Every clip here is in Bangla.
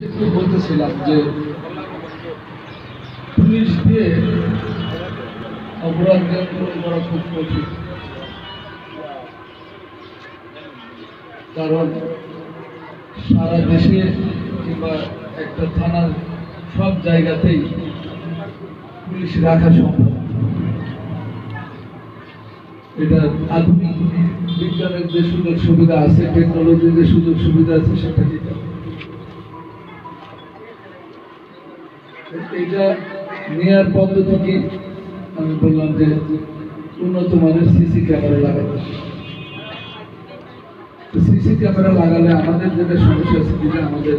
একটু বলতেছিলাম যে পুলিশ দিয়ে অপরাধ নিয়ন্ত্রণ করা খুব কঠিন, কারণ সারা দেশে কিংবা একটা থানার সব জায়গাতেই পুলিশ রাখা সম্ভব। এটা আধুনিক বিজ্ঞানের যে সুযোগ সুবিধা আছে, টেকনোলজির যে সুযোগ সুবিধা আছে, সেটা ঠিক আছে। এটা নেওয়ার পদ্ধতি কি? আমি বললাম যে উন্নত মানের সিসি ক্যামেরা লাগাতে। সিসি ক্যামেরা লাগালে আমাদের যেটা সমস্যা আছে, যেটা আমাদের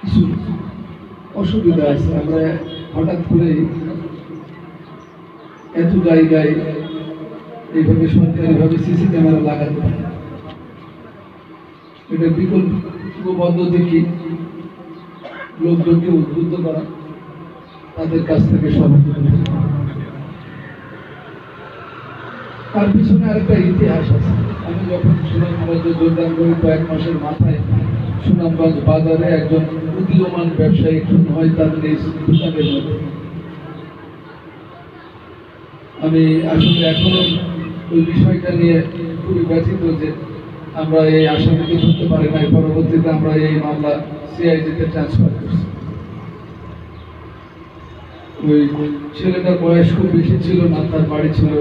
কিছু অসুবিধা আছে। আমরা হঠাৎ করে এত জায়গায় এইভাবে সরকারিভাবে সিসি ক্যামেরা লাগাতে পারি। এটা বিকল্প পদ্ধতি কি? লোকজনকে উদ্বুদ্ধ করা, তাদের কাছ থেকে সহযোগিতা। তার পিছনে আরেকটা ইতিহাস আছে। আমি যখন সুনামগঞ্জে যোগদান করি, কয়েক মাসের মাথায় সুনামগঞ্জ বাজারে একজন উদীয়মান ব্যবসায়ী খুন হয় তার নিজ দোকানের মধ্যে। আমি আসলে এখনো ওই বিষয়টা নিয়ে খুবই ব্যথিত যে আমরা এই আসামিকে ধরতে পারি নাই। পরবর্তীতে আমরা এই মামলা সিআইডিতে ট্রান্সফার করছি। ওই ছেলেটার বয়স খুব বেশি ছিল না, তার বাড়ি ছিল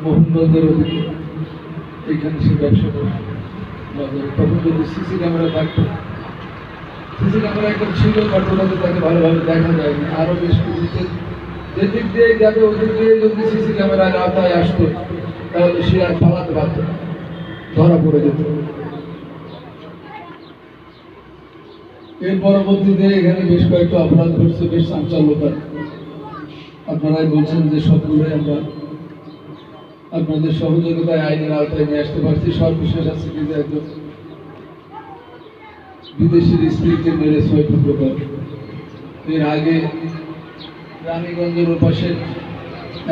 মোহনগঞ্জের ওদিকে, এইখানে সে ব্যবসা করে। তখন যদি সিসি ক্যামেরা থাকতো, সিসি ক্যামেরা একটা ছিল, বাট ওটাতে তাকে ভালোভাবে দেখা যায়নি। আরো বেশ কিছু যেদিক দিয়ে যাবে ওদিক দিয়ে যদি সিসি ক্যামেরার আওতায় আসতো, তাহলে সে আর পালাতে পারত না, ধরা পড়ে যেত। এর পরবর্তীতে এখানে বেশ কয়েকটা অপরাধ ঘটছে, বেশ চাঞ্চল্যকর। আপনারাই বলছেন যে সবগুলোই আমরা আপনাদের সহযোগিতায় আইনের আওতায় নিয়ে আসতে পারছি। সর্বশেষ আছে কি, একজন বিদেশির স্ত্রীকে মেরে 6 টুকরো করে। এর আগে রানীগঞ্জের ওপাশে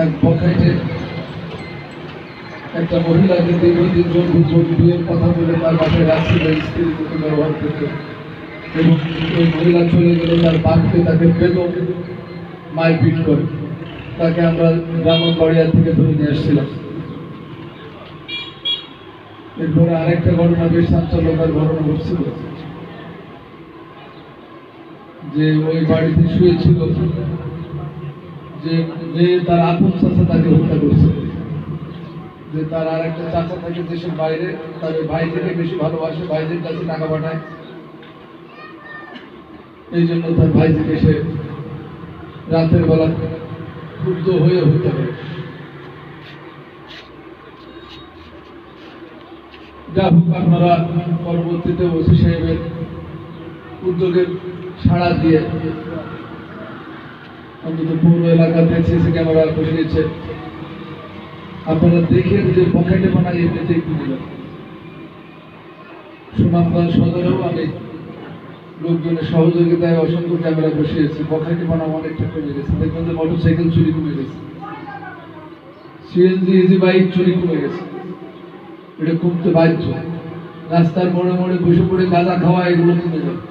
এক বখাইটে একটা মহিলাকে দীর্ঘদিন যৌতুক বিয়ের কথা বলে তার বাসায় রাখছিল, স্ত্রীর মতো ব্যবহার করতে, এবং ওই মহিলা চলে গেলে তার বাপকে তাকে বেদম মারপিট করে। তাকে আমরা ব্রাহ্মণবাড়িয়া থেকে ধরে নিয়ে আসছিলাম। এরপরে আরেকটা ঘটনা, বেশ চাঞ্চল্যকর ঘটনা ঘটছিল যে ওই বাড়িতে শুয়েছিল যে মেয়ে তার আপন চাচা তাকে হত্যা করছে। যে তার আর একটা চাচা থাকে দেশের বাইরে, তার ভাইদেরকে বেশি ভালোবাসে, ভাইদের কাছে টাকা পাঠায়, এই জন্য তার ভাইদেরকে সে রাতের বেলা ক্রুদ্ধ হয়ে হত্যা করে। যা হোক, আপনারা পরবর্তীতে ওসি সাহেবের উদ্যোগের সাড়া দিয়ে অন্তত পৌর এলাকাতে সিসি ক্যামেরা বসিয়েছে। আপনারা দেখে যে বখাটে বানায় এমনিতেই কিনে যান। সুনামগঞ্জ সদরেও আমি লোকজনের সহযোগিতায় অসংখ্য ক্যামেরা বসিয়েছি। বখাটে বানা অনেকটা কমে গেছে। দেখবেন যে মোটরসাইকেল চুরি কমে গেছে, সিএনজি ইজি বাইক চুরি কমে গেছে। এটা কমতে বাধ্য। রাস্তার মোড়ে মোড়ে বসে পড়ে গাঁজা খাওয়া, এগুলো কমে যাবে।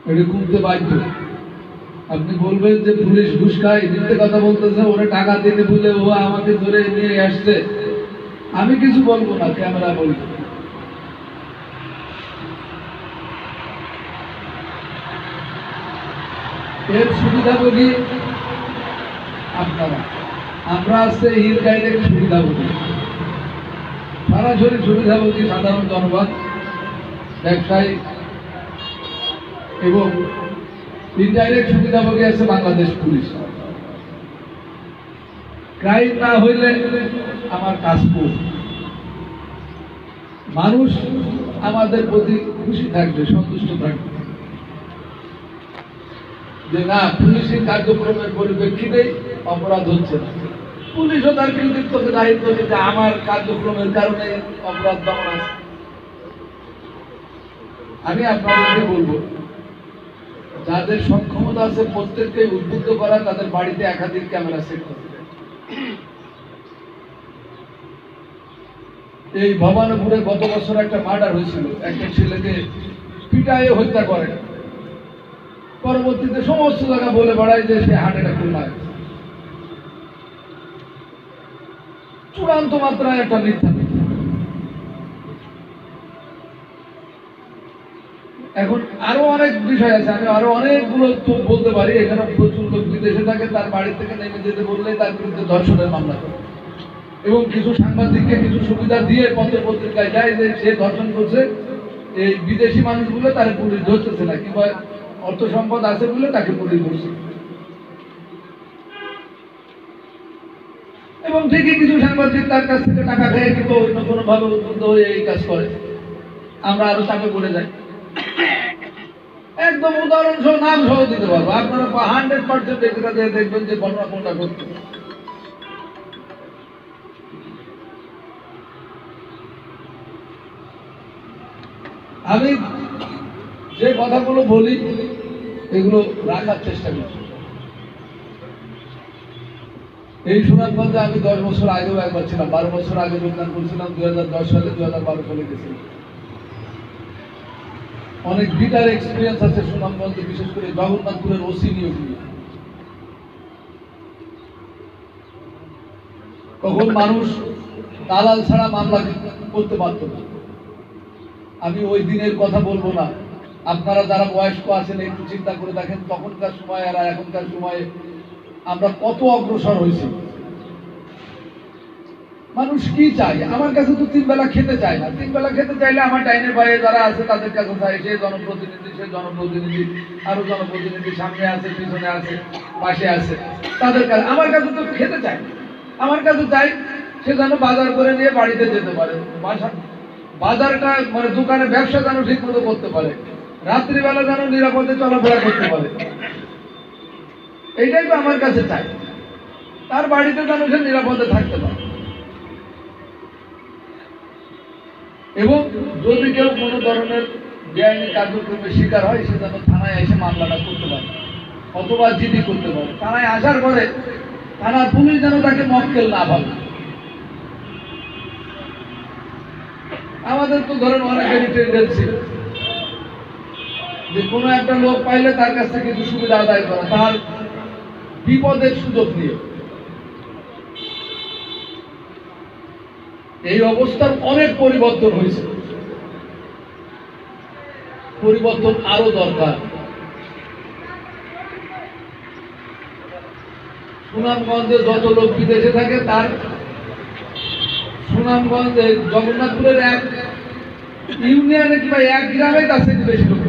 এটা কমতে বাধ্য। আপনি বলবেন যে পুলিশ ঘুষ খায়, মিথ্যে কথা বলতেছে, ওরা টাকা দিতে বলে ও আমাকে ধরে নিয়ে আসছে। আমি কিছু বলবো না, ক্যামেরা বলবো। এর সুবিধাভোগী আপনারা, আমরা আসছে ইনডাইরেক্ট সুবিধাভোগী। সরাসরি সুবিধাভোগী সাধারণ জনগণ, ব্যবসায়ী, এবং ইনডাইরেক্ট সুবিধাভোগী আছে বাংলাদেশ পুলিশ। ক্রাইম না হইলে আমার কাজ করব, মানুষ আমাদের প্রতি খুশি থাকবে, সন্তুষ্ট থাকবে যে না, পুলিশের কার্যক্রমের পরিপ্রেক্ষিতে অপরাধ হচ্ছে না। পুলিশও তার কৃতিত্বকে জাহির করে যে আমার কার্যক্রমের কারণে অপরাধ দমন আছে। আমি আপনাদেরকে বলবো, যাদের সক্ষমতা আছে প্রত্যেককে উদ্বুদ্ধ করা, তাদের বাড়িতে একাধিক ক্যামেরা সেট করতে। এই ভবানীপুরে গত বছর একটা মার্ডার হয়েছিল, একটা ছেলেকে পিটায়ে হত্যা করে, পরবর্তীতে সমস্ত জায়গা বলে বেড়ায় যে সে হার্ট অ্যাটাক করে মারা গেছে। চূড়ান্ত মাত্রায় একটা মিথ্যা। এখন আরো অনেক বিষয় আছে, আমি আরো অনেকগুলো তো বলতে পারি। এখানে প্রচুর লোক বিদেশে থাকে, তার বাড়ি থেকে নেমে যেতে বললে তার বিরুদ্ধে ধর্ষণের মামলা করে, এবং কিছু সাংবাদিককে কিছু সুবিধা দিয়ে পত্র পত্রিকায় যায় যে সে ধর্ষণ করছে, এই বিদেশি মানুষগুলো তার পুলিশ ধরতেছে না, কিংবা অর্থ সম্পদ আছে বলে তাকে পুলিশ ধরছে। এবং ঠিকই কিছু সাংবাদিক তার কাছ থেকে টাকা খেয়ে কিন্তু অন্য কোনো ভাবে উদ্বুদ্ধ হয়ে এই কাজ করে, আমরা আরো চাপে পড়ে যাই। একদম উদাহরণ সহ নাম সহ দিতে পারবো, আপনারা 100% এটা দেখবেন যে ঘটনা কোনটা ঘটছে। আমি যে কথাগুলো বলি এগুলো রাখার চেষ্টা করছি। এই সুনামগঞ্জে আমি 10 বছর আগেও একবার ছিলাম, 12 বছর আগে যোগদান করেছিলাম, 2010 সালে, 2012 সালে গেছিলাম। অনেক বিটার এক্সপিরিয়েন্স আছে সুনামগঞ্জে, বিশেষ করে জগন্নাথপুরের ওসি নিয়োগ নিয়ে। তখন মানুষ দালাল ছাড়া মামলা করতে পারত না। আমি ওই দিনের কথা বলবো না, আপনারা যারা বয়স্ক আছেন একটু চিন্তা করে দেখেন তখনকার সময় আর এখনকার সময়ে আমরা কত অগ্রসর হয়েছি। মানুষ কি চাই? আমার কাছে তো 3 বেলা খেতে চায় না। 3 বেলা খেতে চাইলে আমার ডাইনে বাইরে যারা আছে তাদের কাছে চাই, সে জনপ্রতিনিধি, সে জনপ্রতিনিধি, আরো জনপ্রতিনিধি সামনে আছে, পিছনে আছে, পাশে আছে, তাদের কাছে। আমার কাছে তো খেতে চাই, আমার কাছে চাই সে যেন বাজার করে নিয়ে বাড়িতে যেতে পারে, বাজারটা মানে দোকানে ব্যবসা যেন ঠিক মতো করতে পারে, রাত্রিবেলা যেন নিরাপদে চলাফেরা করতে পারে। এইটাই তো আমার কাছে চাই, তার বাড়িতে যেন সে নিরাপদে থাকতে পারে। এবং যদি কেউ কোনো ধরনের বেআইনি কার্যক্রমের শিকার হয়, সে যেন থানায় এসে মামলাটা করতে পারে অথবা জিডি করতে পারে। থানায় আসার পরে থানার পুলিশ যেন তাকে মক্কেল না ভাবে। আমাদের তো ধরেন অনেকেরই টেন্ডেন্সি যে কোনো একটা লোক পাইলে তার কাছ থেকে কিছু সুবিধা আদায় করা, তার বিপদের সুযোগ নিয়ে। এই অবস্থার অনেক পরিবর্তন হয়েছে, পরিবর্তন আরো দরকার। সুনামগঞ্জে যত লোক বিদেশে থাকে তার সুনামগঞ্জে জগন্নাথপুরের এক ইউনিয়নে কিংবা এক গ্রামে তার থেকে বেশি লোক।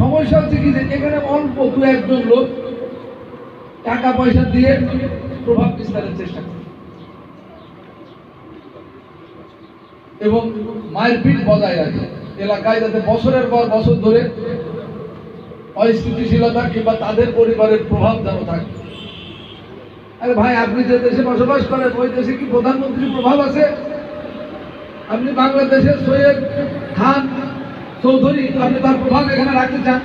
সমস্যা হচ্ছে কি যে এখানে অল্প 2-1 লোক টাকা পয়সা দিয়ে প্রভাব বিস্তারের চেষ্টা করে এবং মারপিট বজায় রাখে এলাকায়, যাতে বছরের পর বছর ধরে অস্থিতিশীলতা কিংবা তাদের পরিবারের প্রভাব যেন থাকে। আরে ভাই, আপনি যে দেশে বসবাস করেন ওই দেশে কি প্রধানমন্ত্রীর প্রভাব আছে? আপনি বাংলাদেশের সৈয়দ খান চৌধুরী, আপনি তার প্রভাব এখানে রাখতে চান?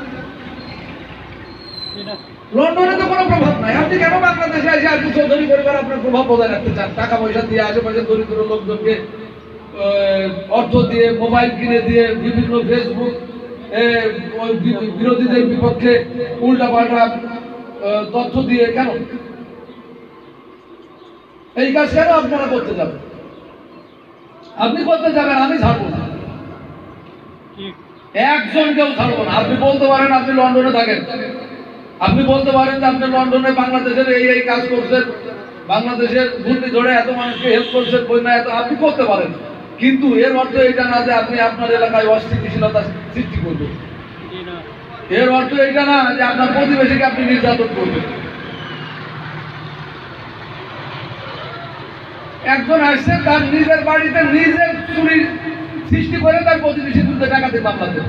লন্ডনে তো কোনো প্রভাব নাই, আপনি কেন বাংলাদেশে এসে আপনি চৌধুরী পরিবার আপনার প্রভাব বজায় রাখতে চান? টাকা পয়সা দিয়ে, আশেপাশে দরিদ্র লোকজনকে অর্থ দিয়ে, মোবাইল কিনে দিয়ে, বিভিন্ন ফেসবুক বিরোধীদের বিপক্ষে উল্টাপাল্টা তথ্য দিয়ে, কেন এই কাজ কেন আপনারা করতে যাবেন? আপনি করতে যাবেন, আমি ছাড়বো না, একজন কেউ ছাড়বো না। আপনি বলতে পারেন আপনি লন্ডনে থাকেন, আপনি বলতে পারেন যে আপনি লন্ডনে বাংলাদেশের এই কাজ করছেন, বাংলাদেশের ঘূর্ণিঝড়ে এত মানুষকে হেল্প করছেন, বন্যা এত, আপনি করতে পারেন, কিন্তু এর অর্থ এটা না যে আপনি আপনার এলাকায় অস্থিতিশীলতা সৃষ্টি করবেন। এর অর্থ এটা না যে আপনার প্রতিবেশীকে আপনি নির্যাতন করবেন। একজন আসছে তার নিজের বাড়িতে নিজের চুরির সৃষ্টি করে তার প্রতিবেশীর বিরুদ্ধে ডাকাতি মামলা দেন।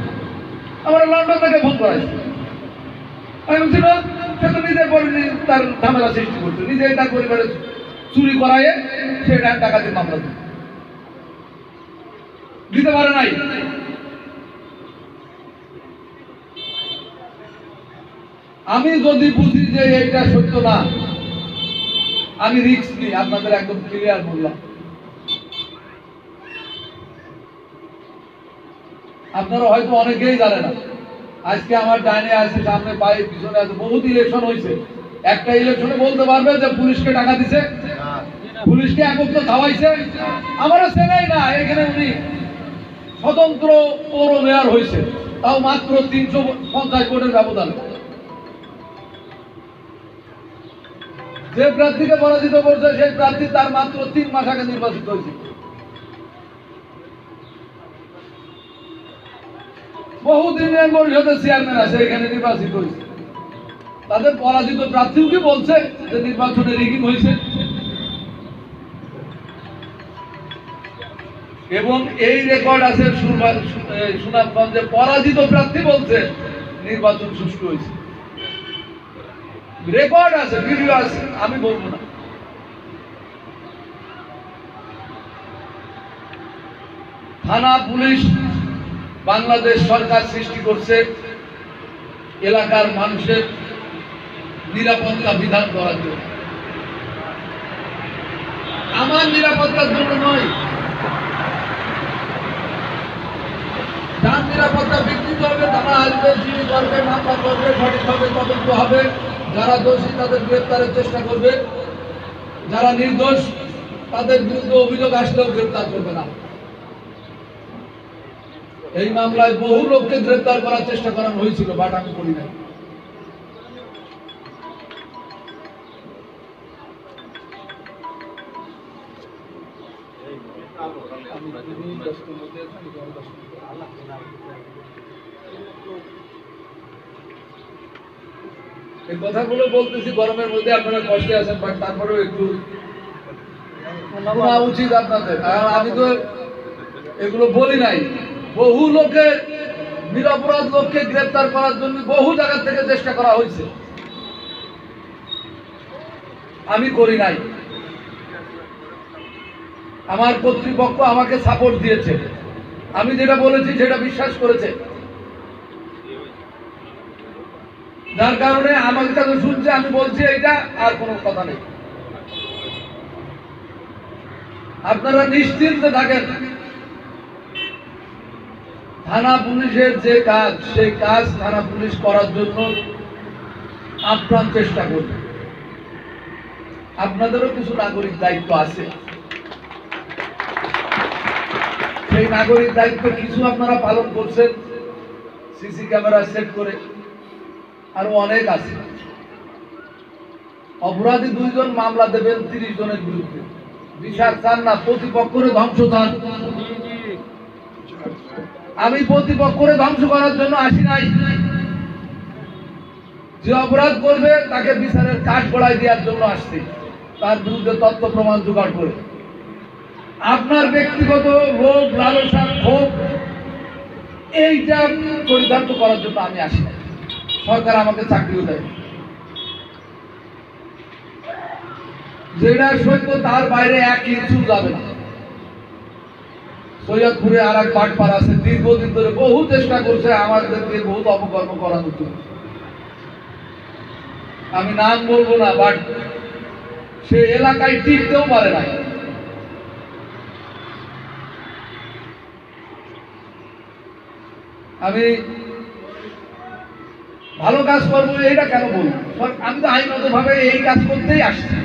আমরা লন্ডন থেকে ফোন করাইছি, আমি বলছি সে তো নিজের তার ঝামেলা সৃষ্টি করছে, নিজেই তার পরিবারে চুরি করাইয়ে সে ডাকাতি মামলা দিতে পারে নাই। আমি যদি বুঝি যে এইটা সত্য না, আমি রিস্ক নিই, আপনাদের একদম ক্লিয়ার বললাম। আপনারা হয়তো অনেকেই জানে না, আজকে আমার ডাইনে আছে, সামনে পায়ে পিছনে আছে, বহুত ইলেকশন হয়েছে। একটা ইলেকশনে বলতে পারবে যে পুলিশকে টাকা দিছে, পুলিশকে একত্র খাওয়াইছে? আমারও চেনাই না। এখানে উনি স্বতন্ত্র পৌর মেয়র হয়েছে, তাও মাত্র 350 ভোটের ব্যবধানে। যে প্রার্থীকে পরাজিত করছে সেই প্রার্থী তার মাত্র 3 মাস আগে নির্বাচিত হয়েছে। বহুত ইউনিয়ন পরিষদের চেয়ারম্যান আছে, এখানে নির্বাচিত হয়েছে। তাদের পরাজিত প্রার্থীও কি বলছে যে নির্বাচনে রিগিং হয়েছে? এবং এই রেকর্ড আছে সুনামগঞ্জে, পরাজিত প্রার্থী বলছে নির্বাচন সুষ্ঠু হয়েছে। রেকর্ড আছে, ভিডিও আছে, আমি বলবো না। থানা পুলিশ বাংলাদেশ সরকার সৃষ্টি করছে এলাকার মানুষের নিরাপত্তা বিধান করার জন্য, আমার নিরাপত্তার জন্য নয়। যার নিরাপত্তা বিঘ্নিত হবে তারা আসবে, জিডি করবে, মামলা করবে, সঠিকভাবে তদন্ত হবে। যারা দোষী তাদের গ্রেপ্তারের চেষ্টা করবে, যারা নির্দোষ তাদের বিরুদ্ধে অভিযোগ আসলেও গ্রেপ্তার করবে না। এই মামলায় বহু লোককে গ্রেপ্তার করার চেষ্টা করানো হয়েছিল, বাট আমি করি নাই। এই কথাগুলো বলতেছি গরমের মধ্যে, আপনারা কষ্টে আছেন, বাট তারপরেও একটু শোনা উচিত আপনাদের। আমি তো এগুলো বলি নাই। বহু লোকের, নিরপরাধ লোককে গ্রেপ্তার করার জন্য বহু জায়গা থেকে চেষ্টা করা হয়েছে, আমি করি নাই। আমার কর্তৃপক্ষ আমাকে সাপোর্ট দিয়েছে, আমি যেটা বলেছি সেটা বিশ্বাস করেছে, যার কারণে আমার কাছে শুনছে, আমি বলছি এইটা, আর কোনো কথা নেই। আপনারা নিশ্চিন্তে থাকেন। থানা পুলিশের যে কাজ, সেই কাজ থানা পুলিশ করার জন্য আপ্রাণ চেষ্টা করবে। আপনাদেরও কিছু নাগরিক দায়িত্ব আছে, সেই নাগরিক দায়িত্ব কিছু আপনারা পালন করছেন সিসি ক্যামেরা সেট করে, আরো অনেক আছে। অপরাধী 2 জন মামলা দেবেন 30 জনের বিরুদ্ধে, বিচার চান না, প্রতিপক্ষরে ধ্বংস চান। আমি প্রতিপক্ষরে ধ্বংস করার জন্য আসি নাই। যে অপরাধ করবে তাকে বিচারের কাঠ গড়ায় দেওয়ার জন্য আসছি, তার বিরুদ্ধে তথ্য প্রমাণ জোগাড় করে। আপনার ব্যক্তিগত লোভ, লালসা, ক্ষোভ এইটা চরিতার্থ করার জন্য আমি আসি না। সরকার আমাকে চাকরিও দেয়, যেটা সত্য তার বাইরে 1 ইঞ্চু যাবে না। সৈয়দপুরে আর এক বাটপাড়া আছে, দীর্ঘদিন ধরে বহু চেষ্টা করছে আমাদেরকে বহুত অপকর্ম করানোর জন্য। আমি নাম বলবো না, বাট সে এলাকায় টিকতেও পারে না। আমি ভালো কাজ করবো এইটা কেন বলবো? আমি তো আইনত ভাবে এই কাজ করতেই আসছি।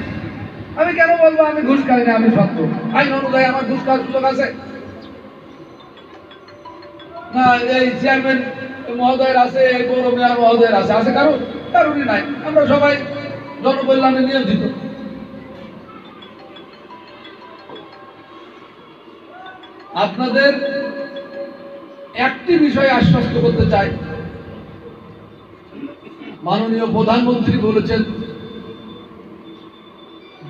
আমি কেন বলবো আমি ঘুষ খাই না, আমি সত্য আইন অনুযায়ী আমার ঘুষ খাওয়ার সুযোগ আছে না? এই চেয়ারম্যান মহোদয়ের আছে, এই পৌর মেয়র মহোদয়ের আছে, আছে কারোরই নাই। আমরা সবাই জনকল্যাণে নিয়োজিত। আপনাদের একটি বিষয় আশ্বস্ত করতে চাই, মাননীয় প্রধানমন্ত্রী বলেছেন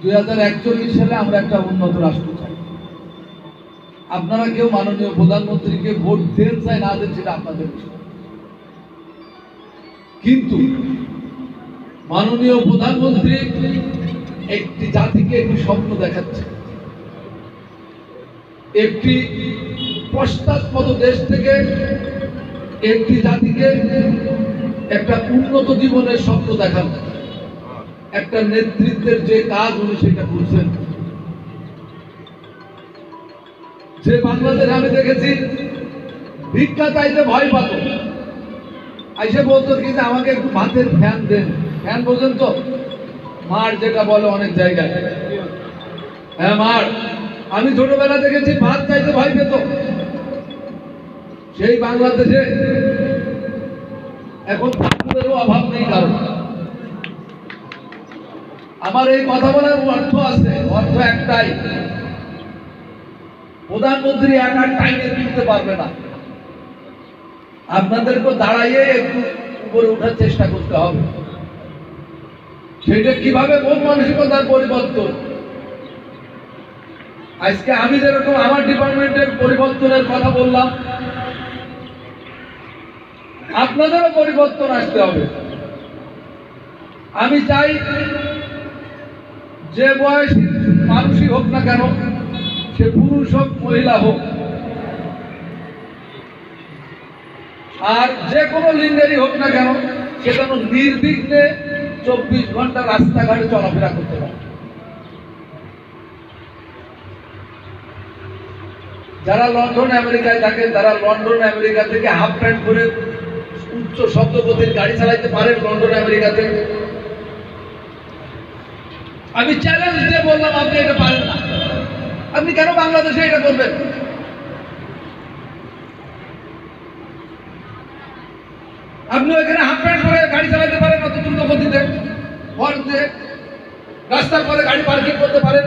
2041 সালে আমরা একটা উন্নত রাষ্ট্র চাই। আপনারা কেউ মাননীয় প্রধানমন্ত্রীকে ভোট দেন চাই না দেন সেটা আপনাদের বিষয়, কিন্তু মাননীয় প্রধানমন্ত্রী একটি জাতিকে একটি স্বপ্ন দেখাচ্ছে। একটি পশ্চাৎপদ দেশ থেকে একটি জাতিকে একটা উন্নত জীবনের স্বপ্ন দেখানো, একটা নেতৃত্বের যে কাজ উনি সেটা করছেন। যে বাংলাদেশ আমি দেখেছি ভিক্ষা চাইতে ভয় পাত, আইসে বলতো কি যে আমাকে একটু ভাতের ফ্যান দেন। ফ্যান বোঝেন তো, মার যেটা বলে অনেক জায়গায়, হ্যাঁ মার। আমি ছোটবেলা দেখেছি ভাত চাইতে ভয় পেত। সেই বাংলাদেশে এখন ভাতেরও অভাব নেই কারণ। আমার এই কথা বলার অর্থ আছে, অর্থ একটাই, প্রধানমন্ত্রী একা টাইমে তুলতে পারবে না, আপনাদেরকে দাঁড়াইয়ে একটু উপরে ওঠার চেষ্টা করতে হবে। সেটা কিভাবে মন মানসিকতার পরিবর্তন। আজকে আমি যেরকম আমার ডিপার্টমেন্টের পরিবর্তনের কথা বললাম, আপনাদেরও পরিবর্তন আসতে হবে। আমি চাই যে বয়সী মানুষই হোক না কেন, সে পুরুষ হোক মহিলা হোক, আর যে কোনো লিঙ্গেরই হোক না কেন, সে যেন নির্বিঘ্নে 24 ঘন্টা রাস্তাঘাটে চলাফেরা করতে পারে। যারা লন্ডন আমেরিকায় থাকেন, তারা লন্ডন আমেরিকা থেকে হাফ প্যান্ট করে উচ্চ শব্দগতির গাড়ি চালাইতে পারেন লন্ডন আমেরিকাতে। আমি চ্যালেঞ্জ দিয়ে বললাম আপনি এটা পারেন না, আপনি কেন বাংলাদেশে এটা করবেন? আপনি ওইখানে হাফ প্যান্ট করে গাড়ি চালাতে পারেন অত দ্রুত গতিতে, ভরতে রাস্তার পরে গাড়ি পার্কিং করতে পারেন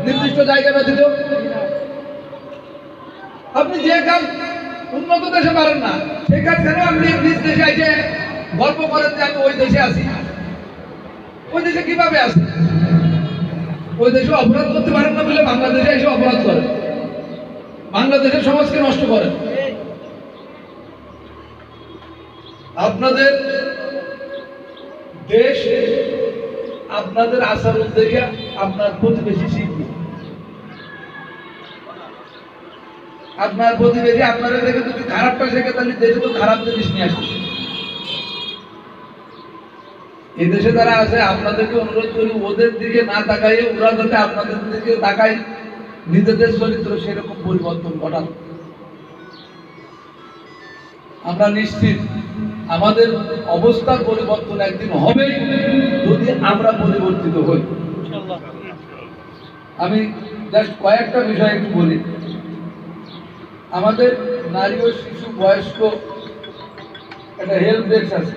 নির্দিষ্ট জায়গা ব্যতীত। আপনি যে কাজ উন্নত দেশে পারেন না, সেই কাজ কেন আপনি নিজ দেশে এসে গল্প করেন যে আমি ওই দেশে আছি? ওই দেশে কিভাবে আছে? ওই দেশে অপরাধ করতে পারেন না বলে বাংলাদেশে এসে অপরাধ করেন, বাংলাদেশের সমাজকে নষ্ট করেন। আপনাদের দেশ আপনাদের আচরণ দেখে আপনার প্রতিবেশী শিখবে। আপনার প্রতিবেশী আপনারা দেখে যদি খারাপটা শেখে, তাহলে দেশে তো খারাপ জিনিস নিয়ে আসবে। এই দেশে যারা আছে আপনাদেরকে অনুরোধ করি, ওদের দিকে না তাকাইয়ে ওরা যাতে আপনাদের দিকে তাকায়, নিজেদের চরিত্র সেরকম পরিবর্তন ঘটান। আমরা নিশ্চিত আমাদের অবস্থার পরিবর্তন একদিন হবে যদি আমরা পরিবর্তিত হই। আমি জাস্ট কয়েকটা বিষয় একটু বলি। আমাদের নারী ও শিশু বয়স্ক একটা হেল্প ডেস্ক আছে।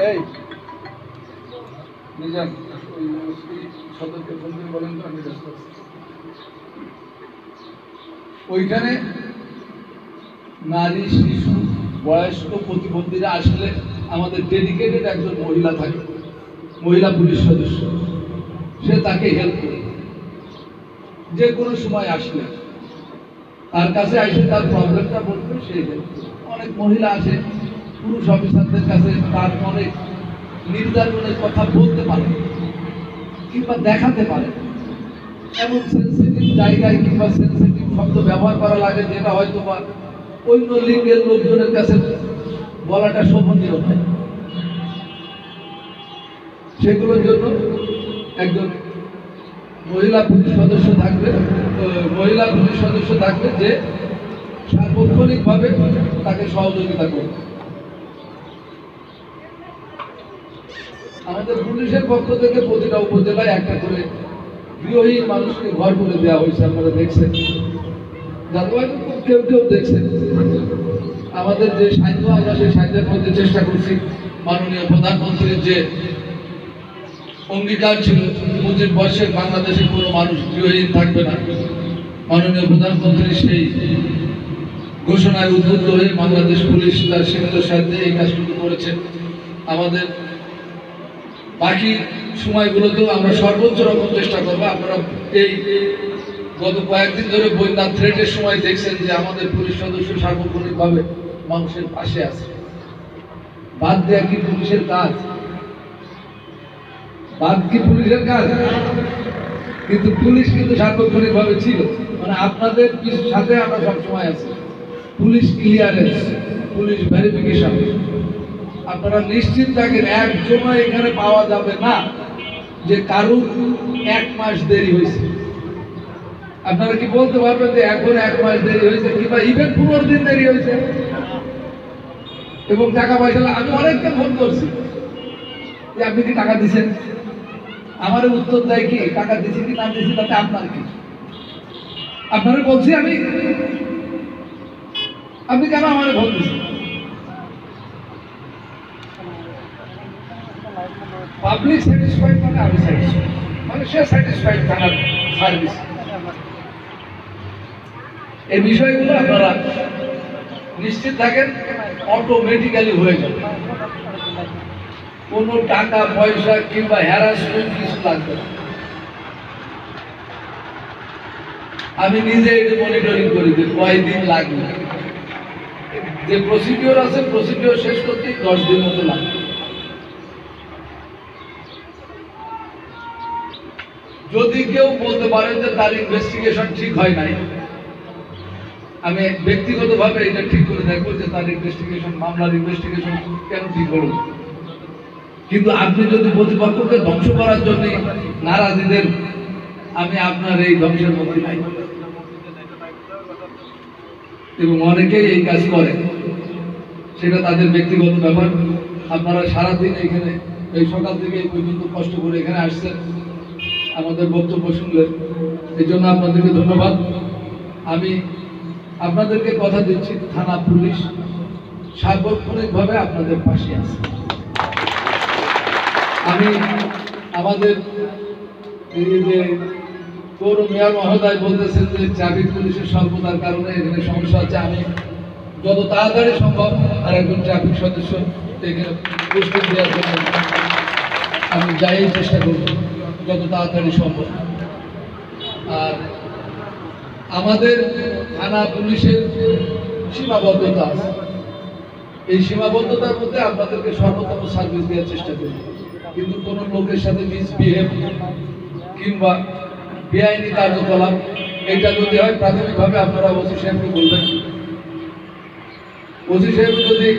এই নিজাম সদরকে ফোন করে বলেন তো, আমি ব্যস্ত আছি। ওইখানে নারী শিশু বয়স্ক প্রতিবন্ধীরা আসলে আমাদের ডেডিকেটেড একজন মহিলা থাকে, মহিলা পুলিশ সদস্য, সে তাকে হেল্প করে। যে কোনো সময় আসলে তার কাছে আসে তার প্রবলেমটা বলবে, সে হেল্প করে। অনেক মহিলা আসে পুরুষ অফিসারদের কাছে তার অনেক নির্যাতনের কথা বলতে পারে কিংবা দেখাতে পারে, এমন সেন্সিটিভ জায়গায় কিংবা সেন্সিটিভ শব্দ ব্যবহার করা লাগে যেটা হয়তো বা অন্য লিঙ্গের লোকজনের কাছে বলাটা শোভনীয় নয়। সেগুলোর জন্য একজন মহিলা পুলিশ সদস্য থাকবে, যে সার্বক্ষণিকভাবে তাকে সহযোগিতা করবে। আমাদের পুলিশের পক্ষ থেকে প্রতিটা উপজেলায় একটা করে গৃহহীন মানুষকে ঘর করে দেওয়া হয়েছে, আপনারা দেখছেন, কেউ কেউ দেখছেন। আমাদের যে সাহিত্য, আমরা সেই সাহিত্যের মধ্যে চেষ্টা করছি, মাননীয় প্রধানমন্ত্রীর যে অঙ্গীকার ছিল 25 বর্ষের বাংলাদেশে কোনো মানুষ গৃহহীন থাকবে না, মাননীয় প্রধানমন্ত্রী সেই ঘোষণায় উদ্বুদ্ধ হয়ে বাংলাদেশ পুলিশ তার সীমিত সাহায্যে এই কাজটুকু করেছেন। আমাদের বাকি সময়গুলোতেও আমরা সর্বোচ্চ রকম চেষ্টা করবো। আপনারা এই গত কয়েকদিন ধরে বন্যা থ্রেটের সময় দেখছেন যে আমাদের পুলিশ সদস্য সার্বক্ষণিকভাবে মানুষের পাশে আছে। বাদ দেয়া কি পুলিশের কাজ? বাদ কি পুলিশের কাজ? কিন্তু পুলিশ কিন্তু সার্বক্ষণিকভাবে ছিল, মানে আপনাদের সাথে আমরা সবসময় আছি। পুলিশ ক্লিয়ারেন্স, পুলিশ ভেরিফিকেশন, আপনারা নিশ্চিত থাকেন একজনও এখানে পাওয়া যাবে না যে কারুর 1 মাস দেরি হয়েছে। আপনারা কি বলতে পারবেন যে এখন 1 মাস দেরি হয়েছে কিংবা ইভেন 15 দিন দেরি হয়েছে? এবং টাকা পয়সা আমি অনেককে ফোন করছি যে আপনি কি টাকা দিচ্ছেন, আমার উত্তর দেয় কি টাকা দিচ্ছি কি না দিচ্ছি তাতে আপনার কি? আপনারা বলছি আমি, আপনি কেন আমার ফোন দিচ্ছেন? পাবলিক স্যাটিসফাইড মানে আমি স্যাটিসফাইড, মানে সে স্যাটিসফাইড থানার সার্ভিস। এই বিষয়গুলো আপনারা নিশ্চিত থাকেন অটোমেটিক্যালি হয়ে যাবে, কোনো টাকা পয়সা কিংবা হ্যারাসমেন্ট কিছু লাগবে না। আমি নিজে এটা মনিটরিং করি যে কয়দিন লাগবে, যে প্রসিডিওর আছে প্রসিডিওর শেষ করতে 10 দিন মতো লাগবে। যদি কেউ বলতে পারেন যে তার ইনভেস্টিগেশন ঠিক হয় নাই, আমি ব্যক্তিগতভাবে এটা ঠিক করে দেখবো যে তার ইনভেস্টিগেশন, মামলার ইনভেস্টিগেশন কেন ঠিক হলো। কিন্তু আপনি যদি প্রতিপক্ষকে ধ্বংস করার জন্য নারাজি দেন, আমি আপনার এই ধ্বংসের মধ্যে নাই। এবং অনেকেই এই কাজ করে, সেটা তাদের ব্যক্তিগত ব্যাপার। আপনারা সারাদিন এখানে এই সকাল থেকে এই পর্যন্ত কষ্ট করে এখানে আসছেন, আমাদের বক্তব্য শুনলেন, এই জন্য আপনাদেরকে ধন্যবাদ। আমি আপনাদেরকে কথা দিচ্ছি, থানা পুলিশ সার্বক্ষণিকভাবে আপনাদের পাশে আছে। আমি আমাদের এই যে পৌর মেয়র মহোদয় বলতেছেন যে ট্রাফিক পুলিশের স্বল্পতার কারণে এখানে সমস্যা হচ্ছে, আমি যত তাড়াতাড়ি সম্ভব আর একজন ট্রাফিক সদস্য এখানে উপস্থিত দেওয়ার জন্য আমি যাই চেষ্টা করব যত তাড়াতাড়ি সম্ভব। আর আমাদের থানা পুলিশের সীমাবদ্ধতা আছে, এই সীমাবদ্ধতার মধ্যে আপনাদেরকে সর্বোত্তম সার্ভিস দেওয়ার চেষ্টা করি। কিন্তু কোনো লোকের সাথে মিসবিহেভ কিংবা বেআইনি কার্যকলাপ এটা যদি হয়, প্রাথমিকভাবে আপনারা ওসি সাহেবকে বলবেন। ওসি সাহেব যদি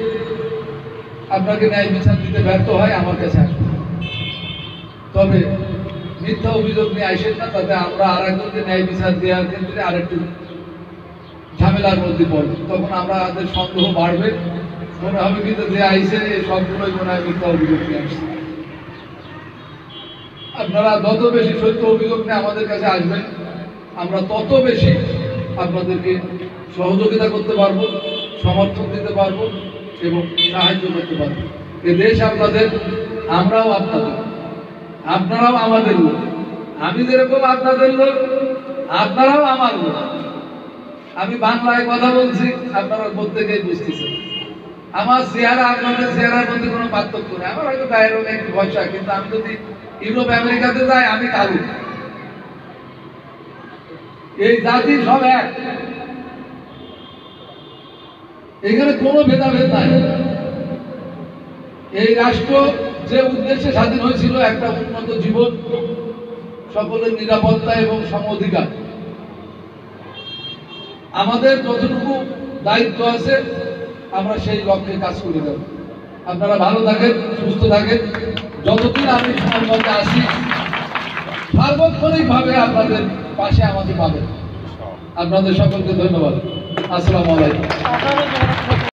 আপনাকে ন্যায় বিচার দিতে ব্যর্থ হয়, আমার কাছে আসবেন। তবে মিথ্যা অভিযোগ নিয়ে আসেন না, তাতে আমরা আর একজনকে ন্যায় বিচার দেওয়ার ক্ষেত্রে আরেকটু ঝামেলার মধ্যে পড়বে। তখন আমাদের সন্দেহ বাড়বে, মনে হবে কিন্তু যে আইসে সবগুলোই মনে হয় মিথ্যা অভিযোগ নিয়ে আসছে। আপনারা যত বেশি সত্য অভিযোগ নিয়ে আমাদের কাছে আসবেন, আমরা তত বেশি আপনাদেরকে সহযোগিতা করতে পারবো, সমর্থন দিতে পারবো এবং সাহায্য করতে পারবো। এ দেশ আপনাদের, আমরাও আপনাদের, আপনারাও আমাদের লোক। আমি যেরকম আপনাদের লোক, আপনারাও আমার লোক। আমি বাংলায় কথা বলছি, আপনারা প্রত্যেকেই বুঝতেছেন। আমার চেহারা আপনাদের চেহারার মধ্যে কোনো পার্থক্য নেই। আমার হয়তো গায়ের রঙে একটু ভরসা, কিন্তু আমি যদি ইউরোপ আমেরিকাতে যাই, আমি কালো। এই জাতি সব এক, এখানে কোনো ভেদাভেদ নাই। এই রাষ্ট্র যে উদ্দেশ্যে স্বাধীন হয়েছিল, একটা উন্নত জীবন, সকলের নিরাপত্তা এবং সম অধিকার, আমাদের যতটুকু দায়িত্ব আছে আমরা সেই লক্ষ্যে কাজ করে যাব। আপনারা ভালো থাকেন, সুস্থ থাকেন। যতদিন আমি সুনামগঞ্জে আসি, সার্বক্ষণিকভাবে আপনাদের পাশে আমাকে পাবেন। আপনাদের সকলকে ধন্যবাদ। আসসালামু আলাইকুম।